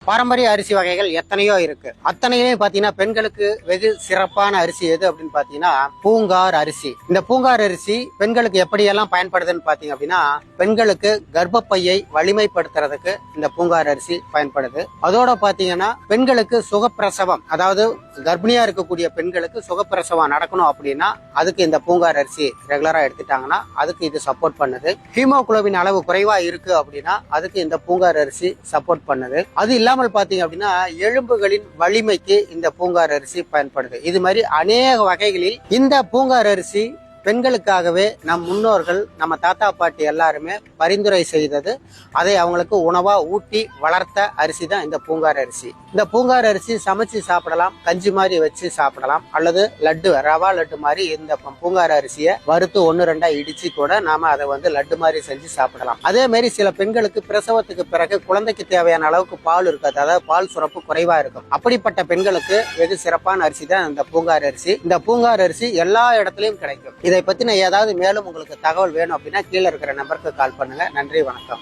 பாரம்பரிய அரிசி வகைகள் எத்தனையோ இருக்கு. அத்தனையுமே பாத்தீங்கன்னா பெண்களுக்கு வெகு சிறப்பான அரிசி எது அப்படின்னு பாத்தீங்கன்னா பூங்கார் அரிசி. இந்த பூங்கார் அரிசி பெண்களுக்கு எப்படியெல்லாம் பயன்படுதுன்னு பாத்தீங்க அப்படின்னா, பெண்களுக்கு கர்ப்பப்பையை வலிமைப்படுத்துறதுக்கு இந்த பூங்கார் அரிசி பயன்படுது. அதோட பாத்தீங்கன்னா பெண்களுக்கு சுகப்பிரசவம், அதாவது கர்ப்பிணியா இருக்கக்கூடிய பெண்களுக்கு சுகப்பிரசவம் நடக்கணும் அப்படின்னா அதுக்கு இந்த பூங்கார் அரிசி ரெகுலரா எடுத்துட்டாங்கன்னா அதுக்கு இது சப்போர்ட் பண்ணுது. ஹீமோகுளோபின் அளவு குறைவா இருக்கு அப்படின்னா அதுக்கு இந்த பூங்கார் அரிசி சப்போர்ட் பண்ணுது. அது இல்லாமல் பாத்தீங்க அப்படின்னா எலும்புகளின் வலிமைக்கு இந்த பூங்கார் அரிசி பயன்படுது. இது மாதிரி அநேக வகைகளில் இந்த பூங்கார் அரிசி பெண்களுக்காகவே நம் முன்னோர்கள், நம்ம தாத்தா பாட்டி எல்லாருமே பரிந்துரை செய்தது. அதை அவங்களுக்கு உணவா ஊட்டி வளர்த்த அரிசி தான் இந்த பூங்கார் அரிசி. இந்த பூங்கார் அரிசி சமைச்சு சாப்பிடலாம், கஞ்சி மாதிரி வச்சு சாப்பிடலாம், அல்லது லட்டு, ரவா லட்டு மாதிரி இந்த பூங்கார் அரிசியை வறுத்து 1-2 இடிச்சு கூட நாம அதை லட்டு மாதிரி செஞ்சு சாப்பிடலாம். அதே மாதிரி சில பெண்களுக்கு பிரசவத்துக்கு பிறகு குழந்தைக்கு தேவையான அளவுக்கு பால் இருக்காது, அதாவது பால் சுரப்பு குறைவா இருக்கும். அப்படிப்பட்ட பெண்களுக்கு வெகு சிறப்பான அரிசி தான் இந்த பூங்கார் அரிசி. இந்த பூங்கார் அரிசி எல்லா இடத்துலயும் கிடைக்கும். இதை பத்தின ஏதாவது மேலும் உங்களுக்கு தகவல் வேணும் அப்படின்னா கீழே இருக்கிற நம்பருக்கு கால் பண்ணுங்க. நன்றி, வணக்கம்.